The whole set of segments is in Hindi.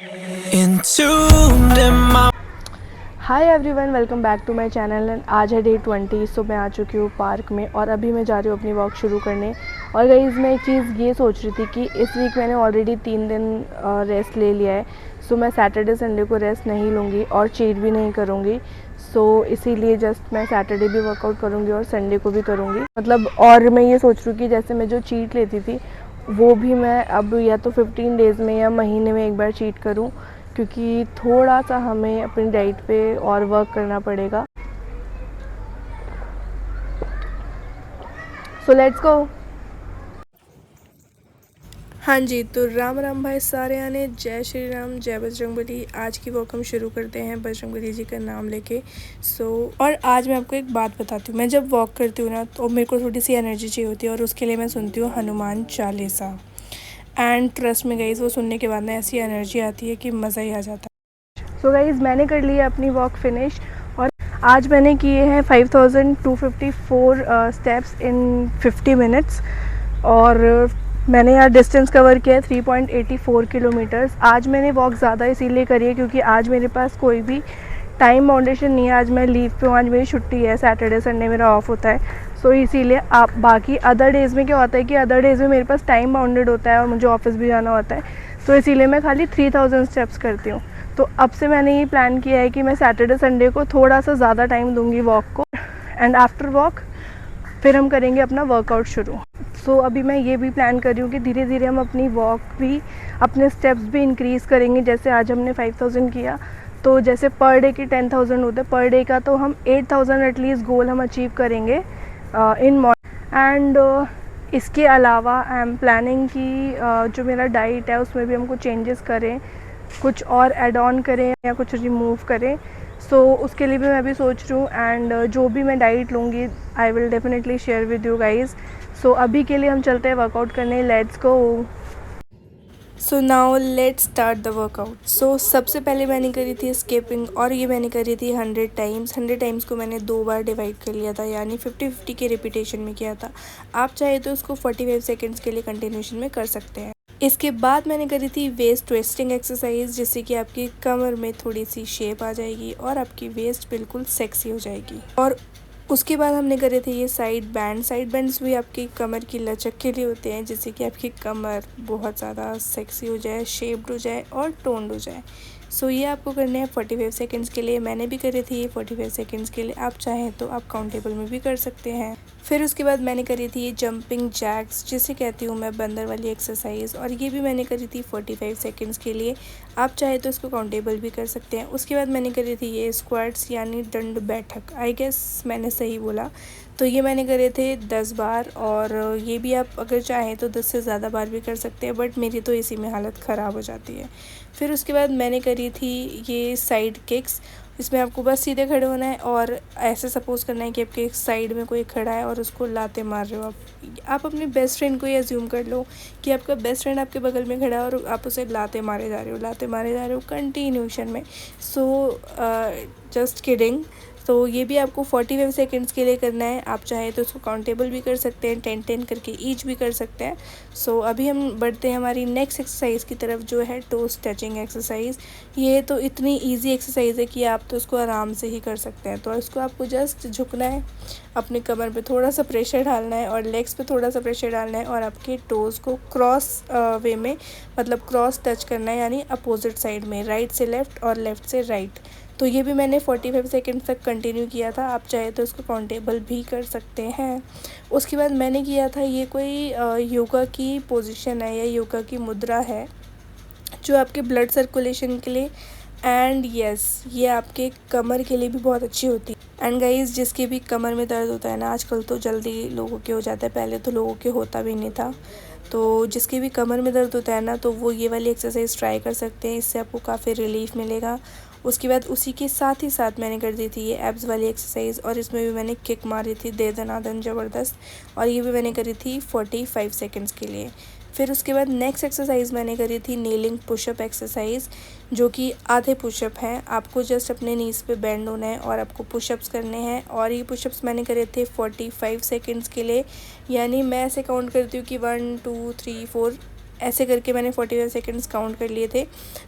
Entombed in my hi everyone, welcome back to my channel. And आज है डे 20। सो मैं आ चुकी हूँ पार्क में और अभी मैं जा रही हूँ अपनी वॉक शुरू करने। और गाइस मैं एक चीज़ ये सोच रही थी कि इस वीक मैंने ऑलरेडी 3 दिन रेस्ट ले लिया है। सो मैं सैटरडे संडे को रेस्ट नहीं लूँगी और चीट भी नहीं करूँगी। सो इसीलिए जस्ट मैं सैटरडे भी वर्कआउट करूँगी और संडे को भी करूँगी। मतलब और मैं ये सोच रही हूँ कि जैसे मैं जो चीट लेती थी वो भी मैं अब या तो 15 डेज़ में या महीने में एक बार चीट करूँ, क्योंकि थोड़ा सा हमें अपनी डाइट पे और वर्क करना पड़ेगा। So let's go. हाँ जी, तो राम राम भाई सारे आने, जय श्री राम, जय बजरंगबली। आज की वॉक हम शुरू करते हैं बजरंगबली जी का नाम लेके। और आज मैं आपको एक बात बताती हूँ। मैं जब वॉक करती हूँ ना तो मेरे को थोड़ी सी एनर्जी चाहिए होती है और उसके लिए मैं सुनती हूँ हनुमान चालीसा। एंड ट्रस्ट में गाइस, वो सुनने के बाद ना ऐसी एनर्जी आती है कि मज़ा ही आ जाता है। सो गाइस मैंने कर लिया अपनी वॉक फिनिश और आज मैंने किए हैं 5254 स्टेप्स इन 50 मिनट्स। और मैंने यहाँ डिस्टेंस कवर किया है 3.84 किलोमीटर्स। आज मैंने वॉक ज़्यादा इसीलिए करी है क्योंकि आज मेरे पास कोई भी टाइम बाउंडेशन नहीं है। आज मैं लीव पे हूँ, आज मेरी छुट्टी है, सैटरडे संडे मेरा ऑफ होता है। सो इसीलिए आप बाकी अदर डेज़ में क्या होता है कि अदर डेज़ में मेरे पास टाइम बाउंडेड होता है और मुझे ऑफिस भी जाना होता है। तो इसीलिए मैं खाली 3000 स्टेप्स करती हूँ। तो अब से मैंने ये प्लान किया है कि मैं सैटरडे संडे को थोड़ा सा ज़्यादा टाइम दूँगी वॉक को। एंड आफ्टर वॉक फिर हम करेंगे अपना वर्कआउट शुरू। सो अभी मैं ये भी प्लान कर रही हूँ कि धीरे धीरे हम अपनी वॉक भी, अपने स्टेप्स भी इंक्रीज़ करेंगे। जैसे आज हमने 5000 किया, तो जैसे पर डे की 10,000 होते हैं, पर डे का तो हम 8000 एटलीस्ट गोल हम अचीव करेंगे इन मॉर्निंग। एंड इसके अलावा आई एम प्लानिंग कि जो मेरा डाइट है उसमें भी हम कुछ चेंजेस करें, कुछ और ऐड ऑन करें या कुछ रिमूव करें। सो उसके लिए भी मैं भी सोच रही हूँ। एंड जो भी मैं डाइट लूँगी I will definitely share with you guys. So अभी के लिए हम चलते हैं वर्कआउट करने। Let's go. So now let's start the workout. So सबसे पहले मैंने करी थी स्किपिंग और ये मैंने करी थी 100 टाइम्स। 100 टाइम्स को मैंने 2 बार डिवाइड कर लिया था, यानी 50-50 के रिपीटेशन में किया था। आप चाहे तो उसको 45 सेकेंड्स के लिए कंटिन्यूशन में कर सकते हैं। इसके बाद मैंने करी थी वेस्ट ट्विस्टिंग एक्सरसाइज, जिससे कि आपकी कमर में थोड़ी सी शेप आ जाएगी और आपकी वेस्ट बिल्कुल सेक्सी हो जाएगी। और उसके बाद हमने करे थे ये साइड बैंड। साइड बैंड्स भी आपकी कमर की लचक के लिए होते हैं, जिससे कि आपकी कमर बहुत ज़्यादा सेक्सी हो जाए, शेप्ड हो जाए और टोन्ड हो जाए। सो ये आपको करने हैं 45 सेकेंड्स के लिए। मैंने भी करे थे ये 45 सेकेंड्स के लिए। आप चाहें तो आप काउंटेबल में भी कर सकते हैं। फिर उसके बाद मैंने करी थी ये जंपिंग जैक्स, जिसे कहती हूँ मैं बंदर वाली एक्सरसाइज, और ये भी मैंने करी थी 45 सेकेंड्स के लिए। आप चाहे तो इसको काउंटेबल भी कर सकते हैं। उसके बाद मैंने करी थी ये स्क्वाट्स, यानी दंड बैठक। आई गेस मैंने सही बोला। तो ये मैंने करे थे 10 बार, और ये भी आप अगर चाहें तो 10 से ज़्यादा बार भी कर सकते हैं, बट मेरी तो इसी में हालत ख़राब हो जाती है। फिर उसके बाद मैंने करी थी ये साइड किक्स। इसमें आपको बस सीधे खड़े होना है और ऐसे सपोज़ करना है कि आपके साइड में कोई खड़ा है और उसको लाते मार रहे हो आप अपने बेस्ट फ्रेंड को ही अज्यूम कर लो कि आपका बेस्ट फ्रेंड आपके बगल में खड़ा है और आप उसे लाते मारे जा रहे हो कंटिन्यूशन में। So just kidding. तो ये भी आपको 45 सेकेंड्स के लिए करना है। आप चाहे तो उसको काउंटेबल भी कर सकते हैं, 10-10 करके ईच भी कर सकते हैं। सो अभी हम बढ़ते हैं हमारी नेक्स्ट एक्सरसाइज की तरफ, जो है टोस टचिंग एक्सरसाइज। ये तो इतनी इजी एक्सरसाइज है कि आप तो उसको आराम से ही कर सकते हैं। तो इसको आपको जस्ट झुकना है, अपने कमर पे थोड़ा सा प्रेशर डालना है और लेग्स पे थोड़ा सा प्रेशर डालना है, और आपके टोज़ को क्रॉस वे में, मतलब क्रॉस टच करना है, यानी अपोजिट साइड में, राइट से लेफ़्ट और लेफ़्ट से राइट। तो ये भी मैंने 45 सेकेंड तक कंटिन्यू किया था। आप चाहे तो इसको काउंटेबल भी कर सकते हैं। उसके बाद मैंने किया था ये कोई योगा की पोजीशन है या योगा की मुद्रा है, जो आपके ब्लड सर्कुलेशन के लिए एंड यस ये आपके कमर के लिए भी बहुत अच्छी होती है। एंड गाइस, जिसके भी कमर में दर्द होता है ना, आजकल तो जल्दी लोगों के हो जाता है, पहले तो लोगों के होता भी नहीं था। तो जिसके भी कमर में दर्द होता है ना, तो वो ये वाली एक्सरसाइज ट्राई कर सकते हैं। इससे आपको काफ़ी रिलीफ मिलेगा। उसके बाद उसी के साथ ही साथ मैंने कर दी थी ये एब्स वाली एक्सरसाइज, और इसमें भी मैंने किक मारी थी दे दनादन ज़बरदस्त, और ये भी मैंने करी थी 45 सेकेंड्स के लिए। फिर उसके बाद नेक्स्ट एक्सरसाइज मैंने करी थी नीलिंग पुशअप एक्सरसाइज, जो कि आधे पुशअप हैं। आपको जस्ट अपने नीज़ पे बेंड होना है और आपको पुशअप्स करने हैं, और ये पुशअप्स मैंने करे थे 45 सेकेंड्स के लिए। यानी मैं ऐसे काउंट करती हूँ कि 1 2 3 4, ऐसे करके मैंने 45 सेकंड्स काउंट कर लिए थे।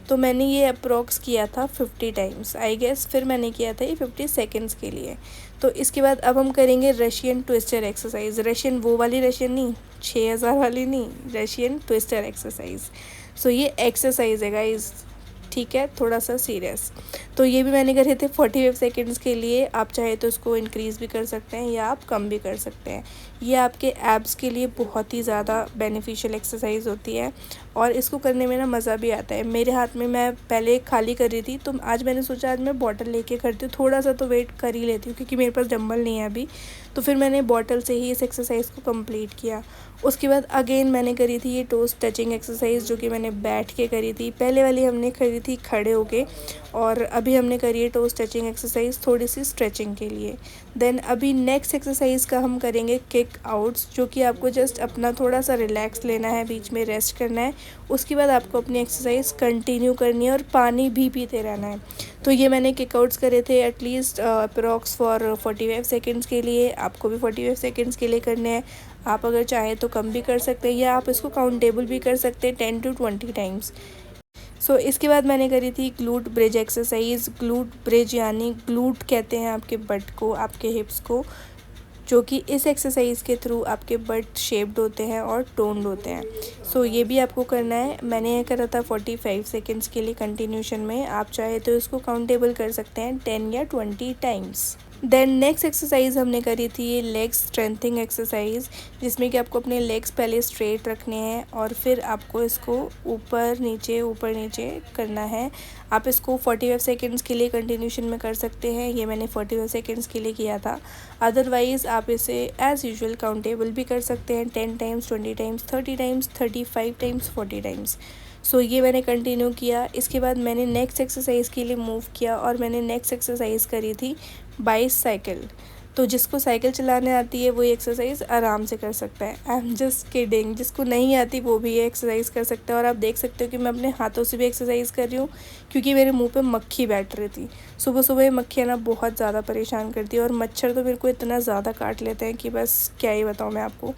तो मैंने ये अप्रॉक्स किया था 50 टाइम्स आई गेस, फिर मैंने किया था ये 50 सेकंड्स के लिए। तो इसके बाद अब हम करेंगे रशियन ट्विस्टर एक्सरसाइज। रशियन वो वाली रशियन नहीं, 6000 वाली नहीं, रशियन ट्विस्टर एक्सरसाइज। सो ये एक्सरसाइज है गाइस, ठीक है, थोड़ा सा सीरियस। तो ये भी मैंने करे थे 45 सेकंड्स के लिए। आप चाहे तो इसको इंक्रीज़ भी कर सकते हैं या आप कम भी कर सकते हैं। ये आपके एब्स के लिए बहुत ही ज़्यादा बेनिफिशियल एक्सरसाइज होती है और इसको करने में ना मज़ा भी आता है। मेरे हाथ में, मैं पहले खाली कर रही थी, तो आज मैंने सोचा आज मैं बॉटल लेके करती हूँ, थोड़ा सा तो वेट कर ही लेती हूँ क्योंकि मेरे पास डंबल नहीं है अभी। तो फिर मैंने बॉटल से ही इस एक्सरसाइज को कंप्लीट किया। उसके बाद अगेन मैंने करी थी ये टोस टचिंग एक्सरसाइज, जो कि मैंने बैठ के करी थी। पहले वाली हमने करी थी खड़े होके और अभी हमने करी है टोस टचिंग एक्सरसाइज थोड़ी सी स्ट्रेचिंग के लिए। देन अभी नेक्स्ट एक्सरसाइज का हम करेंगे किक आउट्स, जो कि आपको जस्ट अपना थोड़ा सा रिलैक्स लेना है, बीच में रेस्ट करना है। उसके बाद आपको अपनी एक्सरसाइज कंटिन्यू करनी है और पानी भी पीते रहना है। तो ये मैंने किक आउट्स करे थे एटलीस्ट अप्रॉक्स फॉर 45 सेकेंड्स के लिए। आपको भी 45 सेकेंड्स के लिए करने हैं। आप अगर चाहें तो कम भी कर सकते हैं या आप इसको काउंटेबल भी कर सकते हैं 10 to 20 टाइम्स। सो इसके बाद मैंने करी थी glute bridge exercise. Glute bridge यानी ग्लूट कहते हैं आपके बट को, आपके हिप्स को, जो कि इस एक्सरसाइज के थ्रू आपके बट शेप्ड होते हैं और टोन्ड होते हैं। सो ये भी आपको करना है। मैंने करा था 45 सेकेंड्स के लिए कंटिन्यूशन में। आप चाहे तो इसको काउंटेबल कर सकते हैं 10 या 20 टाइम्स। देन नेक्स्ट एक्सरसाइज हमने करी थी ये लेग्स स्ट्रेंथिंग एक्सरसाइज, जिसमें कि आपको अपने लेग्स पहले स्ट्रेट रखने हैं और फिर आपको इसको ऊपर नीचे करना है। आप इसको 45 सेकेंड्स के लिए कंटिन्यूशन में कर सकते हैं। ये मैंने 45 सेकेंड्स के लिए किया था। अदरवाइज़ आप इसे एज़ यूजुअल काउंटेबल भी कर सकते हैं 10 times, 20 times, 30 times, 35 times, 40 times. So ये मैंने कंटिन्यू किया। इसके बाद मैंने नेक्स्ट एक्सरसाइज के लिए मूव किया और मैंने नेक्स्ट एक्सरसाइज करी थी बाइसाइकिल। तो जिसको साइकिल चलाने आती है वो ये एक्सरसाइज आराम से कर सकता है। आई एम जस्ट किडिंग, जिसको नहीं आती वो भी ये एक्सरसाइज कर सकता है। और आप देख सकते हो कि मैं अपने हाथों से भी एक्सरसाइज कर रही हूँ क्योंकि मेरे मुंह पे मक्खी बैठ रही थी। सुबह सुबह ये मक्खियाँ ना बहुत ज़्यादा परेशान करती है और मच्छर तो मेरे को इतना ज़्यादा काट लेते हैं कि बस क्या ही बताऊँ मैं आपको।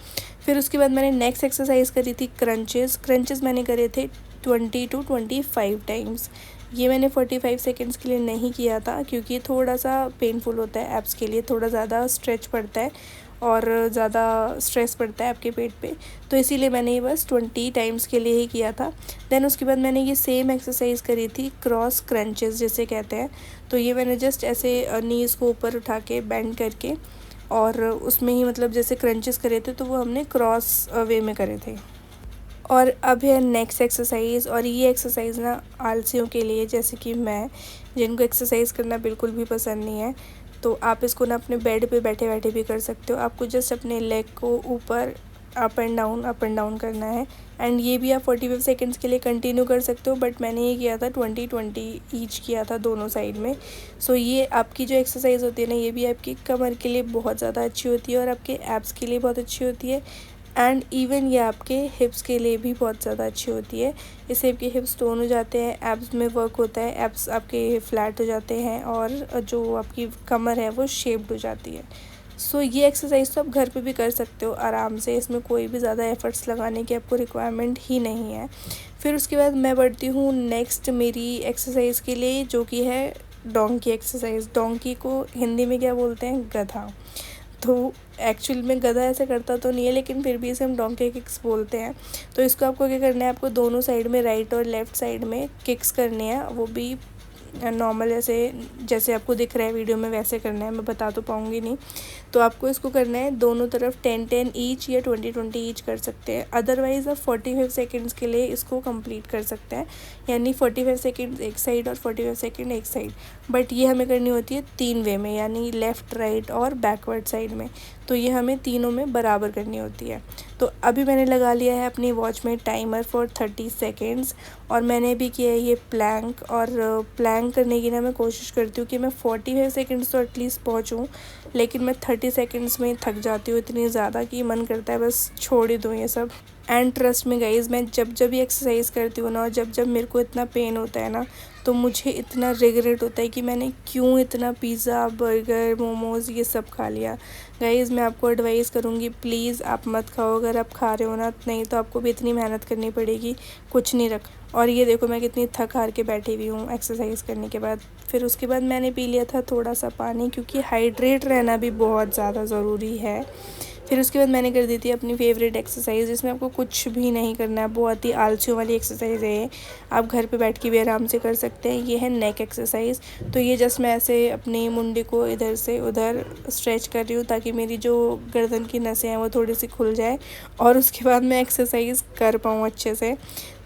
फिर उसके बाद मैंने नेक्स्ट एक्सरसाइज करी थी क्रंचेस मैंने करे थे 20 to 25 टाइम्स। ये मैंने 45 सेकेंड्स के लिए नहीं किया था क्योंकि थोड़ा सा पेनफुल होता है एब्स के लिए, थोड़ा ज़्यादा स्ट्रेच पड़ता है और ज़्यादा स्ट्रेस पड़ता है आपके पेट पे, तो इसीलिए मैंने ये बस 20 टाइम्स के लिए ही किया था। देन उसके बाद मैंने ये सेम एक्सरसाइज करी थी क्रॉस क्रंचेस जिसे कहते हैं। तो ये मैंने जस्ट ऐसे नीज़ को ऊपर उठा के बेंड करके और उसमें ही मतलब जैसे क्रंचेस करे थे तो वो हमने क्रॉस वे में करे थे। और अब है नेक्स्ट एक्सरसाइज, और ये एक्सरसाइज ना आलसियों के लिए, जैसे कि मैं, जिनको एक्सरसाइज करना बिल्कुल भी पसंद नहीं है। तो आप इसको ना अपने बेड पे बैठे बैठे भी कर सकते हो। आपको जस्ट अपने लेग को ऊपर अप एंड डाउन करना है। एंड ये भी आप 45 सेकेंड्स के लिए कंटिन्यू कर सकते हो, बट मैंने ये किया था 20-20 ईच किया था दोनों साइड में। सो ये आपकी जो एक्सरसाइज होती है ना, ये भी आपकी कमर के लिए बहुत ज़्यादा अच्छी होती है और आपके एब्स के लिए बहुत अच्छी होती है। एंड इवन ये आपके हिप्स के लिए भी बहुत ज़्यादा अच्छी होती है। इससे आपके हिप्स टोन हो जाते हैं, एब्स में वर्क होता है, एब्स आपके फ्लैट हो जाते हैं और जो आपकी कमर है वो शेप्ड हो जाती है। सो ये एक्सरसाइज तो आप घर पे भी कर सकते हो आराम से, इसमें कोई भी ज़्यादा एफर्ट्स लगाने की आपको रिक्वायरमेंट ही नहीं है। फिर उसके बाद मैं बढ़ती हूँ नेक्स्ट मेरी एक्सरसाइज के लिए, जो कि है डोंकी एक्सरसाइज। डोंकी को हिंदी में क्या बोलते हैं? गधा। तो एक्चुअल में गधा ऐसे करता तो नहीं है, लेकिन फिर भी इसे हम डोंकी किक्स बोलते हैं। तो इसको आपको क्या करना है, आपको दोनों साइड में राइट और लेफ़्ट साइड में किक्स करनी है, वो भी नॉर्मल ऐसे जैसे आपको दिख रहा है वीडियो में वैसे करना है, मैं बता तो पाऊँगी नहीं। तो आपको इसको करना है दोनों तरफ 10-10 ईच या 20-20 ईच कर सकते हैं। अदरवाइज़ आप 45 सेकेंड्स के लिए इसको कंप्लीट कर सकते हैं, यानी 45 सेकेंड्स एक साइड और 45 सेकेंड एक साइड। बट ये हमें करनी होती है 3 वे में, यानी लेफ़्ट, राइट और बैकवर्ड साइड में। तो ये हमें तीनों में बराबर करनी होती है। तो अभी मैंने लगा लिया है अपनी वॉच में टाइमर फॉर 30 सेकेंड्स और मैंने भी किया है ये प्लैंक। और प्लैंक करने की ना मैं कोशिश करती हूँ कि मैं 45 सेकेंड्स तो एटलीस्ट पहुँचूँ, लेकिन मैं 30 सेकेंड्स में थक जाती हूँ इतनी ज़्यादा कि मन करता है बस छोड़ ही दूँ ये सब। एंड ट्रस्ट में गाइज़, मैं जब जब ये एक्सरसाइज करती हूँ ना, और जब जब मेरे को इतना पेन होता है ना, तो मुझे इतना रिग्रेट होता है कि मैंने क्यों इतना पिज़्ज़ा, बर्गर, मोमोज़ ये सब खा लिया। गाइज़ मैं आपको एडवाइस करूँगी, प्लीज़ आप मत खाओ। अगर आप खा रहे हो ना, नहीं तो आपको भी इतनी मेहनत करनी पड़ेगी, कुछ नहीं रख। और ये देखो मैं कितनी थक हार के बैठी हुई हूँ एक्सरसाइज करने के बाद। फिर उसके बाद मैंने पी लिया था थोड़ा सा पानी, क्योंकि हाइड्रेट रहना भी बहुत ज़्यादा ज़रूरी है। फिर उसके बाद मैंने कर दी थी अपनी फेवरेट एक्सरसाइज, जिसमें आपको कुछ भी नहीं करना है, बहुत ही आलसियों वाली एक्सरसाइज है ये। आप घर पे बैठ के भी आराम से कर सकते हैं। ये है नेक एक्सरसाइज। तो ये जस्ट मैं ऐसे अपनी मुंडी को इधर से उधर स्ट्रेच कर रही हूँ, ताकि मेरी जो गर्दन की नसें हैं वो थोड़ी सी खुल जाए, और उसके बाद मैं एक्सरसाइज कर पाऊँ अच्छे से।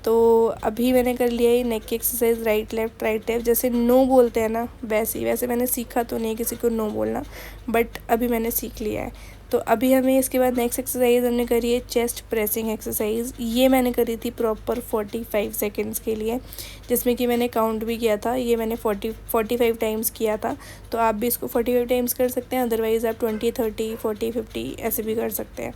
तो अभी मैंने कर लिया है नेक की एक्सरसाइज, राइट लेफ़्ट जैसे नो बोलते हैं ना, वैसे मैंने सीखा तो नहीं किसी को नो बोलना, बट अभी मैंने सीख लिया है। तो अभी हमें इसके बाद नेक्स्ट एक्सरसाइज हमने करी है चेस्ट प्रेसिंग एक्सरसाइज। ये मैंने करी थी प्रॉपर 45 सेकेंड्स के लिए, जिसमें कि मैंने काउंट भी किया था। ये मैंने 45 टाइम्स किया था। तो आप भी इसको 45 टाइम्स कर सकते हैं, अदरवाइज़ आप 20, 30, 40, 50 ऐसे भी कर सकते हैं।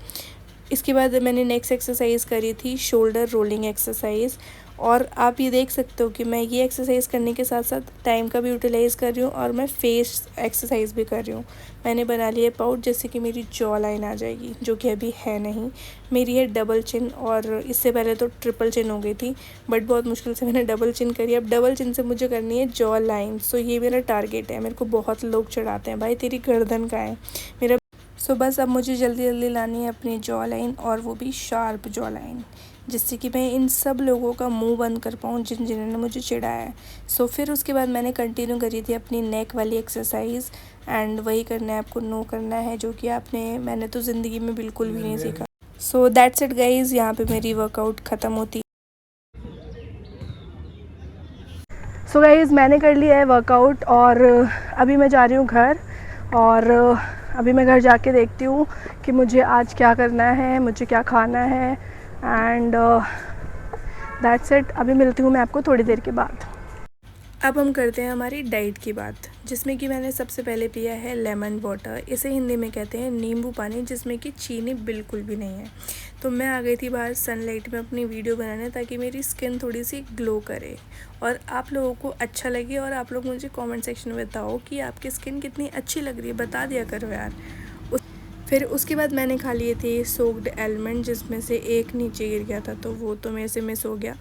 इसके बाद मैंने नेक्स्ट एक्सरसाइज करी थी शोल्डर रोलिंग एक्सरसाइज। और आप ये देख सकते हो कि मैं ये एक्सरसाइज करने के साथ साथ टाइम का भी यूटिलाइज़ कर रही हूँ, और मैं फेस एक्सरसाइज भी कर रही हूँ। मैंने बना लिया पाउट, जिससे कि मेरी जॉ लाइन आ जाएगी, जो कि अभी है नहीं। मेरी है डबल चिन, और इससे पहले तो ट्रिपल चिन हो गई थी, बट बहुत मुश्किल से मैंने डबल चिन करी। अब डबल चिन से मुझे करनी है जॉ लाइन। सो ये मेरा टारगेट है। मेरे को बहुत लोग चढ़ाते हैं, भाई तेरी गर्दन का है मेरा। सो बस अब मुझे जल्दी जल्दी लानी है अपनी जॉ लाइन, और वो भी शार्प जॉ लाइन, जिससे कि मैं इन सब लोगों का मुंह बंद कर पाऊँ जिन्होंने मुझे चिढ़ाया है। सो फिर उसके बाद मैंने कंटिन्यू करी थी अपनी नेक वाली एक्सरसाइज, एंड वही करना है आपको, नो करना है, जो कि मैंने तो ज़िंदगी में बिल्कुल भी नहीं सीखा। सो दैट्स इट गाइज़, यहाँ पे मेरी वर्कआउट ख़त्म होती। सो गाइज़ मैंने कर लिया है वर्कआउट, और अभी मैं जा रही हूँ घर। और अभी मैं घर जाके देखती हूँ कि मुझे आज क्या करना है, मुझे क्या खाना है, एंड दैट्स इट। अभी मिलती हूँ मैं आपको थोड़ी देर के बाद। अब हम करते हैं हमारी डाइट की बात, जिसमें कि मैंने सबसे पहले पिया है लेमन वाटर। इसे हिंदी में कहते हैं नींबू पानी, जिसमें कि चीनी बिल्कुल भी नहीं है। तो मैं आ गई थी बाहर सनलाइट में अपनी वीडियो बनाने, ताकि मेरी स्किन थोड़ी सी ग्लो करे और आप लोगों को अच्छा लगे। और आप लोग मुझे कमेंट सेक्शन में बताओ कि आपकी स्किन कितनी अच्छी लग रही है, बता दिया करो यार। फिर उसके बाद मैंने खा लिए थे सोक्ड आलमंड, जिसमें से एक नीचे गिर गया था, तो वो तो मेरे से मिस हो गया।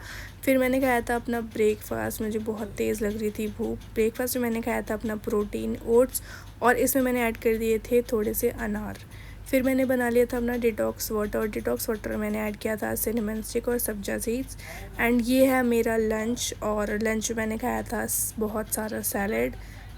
फिर मैंने खाया था अपना ब्रेकफास्ट, मुझे बहुत तेज़ लग रही थी भूख। ब्रेकफास्ट में मैंने खाया था अपना प्रोटीन ओट्स, और इसमें मैंने ऐड कर दिए थे थोड़े से अनार। फिर मैंने बना लिया था अपना डिटॉक्स वाटर, और डिटॉक्स वाटर मैंने ऐड किया था सिनेमन स्टिक और सब्जा सीड्स। एंड ये है मेरा लंच, और लंच में मैंने खाया था बहुत सारा सैलड,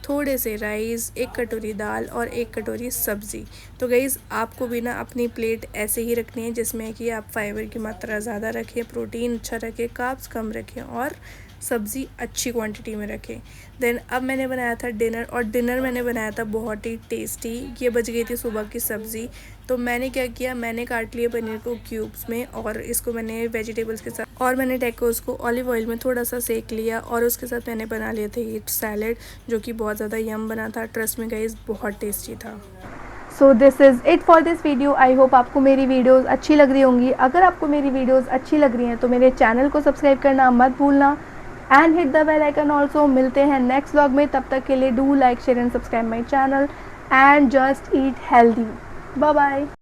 थोड़े से राइस, एक कटोरी दाल और एक कटोरी सब्ज़ी। तो गाइज़ आपको भी ना अपनी प्लेट ऐसे ही रखनी है, जिसमें कि आप फाइबर की मात्रा ज़्यादा रखें, प्रोटीन अच्छा रखें, कार्ब्स कम रखें, और सब्ज़ी अच्छी क्वांटिटी में रखें। देन अब मैंने बनाया था डिनर, और डिनर मैंने बनाया था बहुत ही टेस्टी। ये बच गई थी सुबह की सब्ज़ी। तो मैंने क्या किया, मैंने काट लिया पनीर को क्यूब्स में, और इसको मैंने वेजिटेबल्स के साथ, और मैंने टैकोस को ऑलिव ऑयल में थोड़ा सा सेक लिया, और उसके साथ मैंने बना लिए थे ये सैलड, जो कि बहुत ज़्यादा यम बना था। ट्रस्ट में गाइस बहुत टेस्टी था। So this is it for this video. I hope आपको मेरी वीडियोज़ अच्छी लग रही होंगी। अगर आपको मेरी वीडियोज़ अच्छी लग रही हैं तो मेरे चैनल को सब्सक्राइब करना मत भूलना, and hit the bell icon also. मिलते हैं नेक्स्ट व्लॉग में, तब तक के लिए do like share and subscribe my channel, and just eat healthy. Bye bye.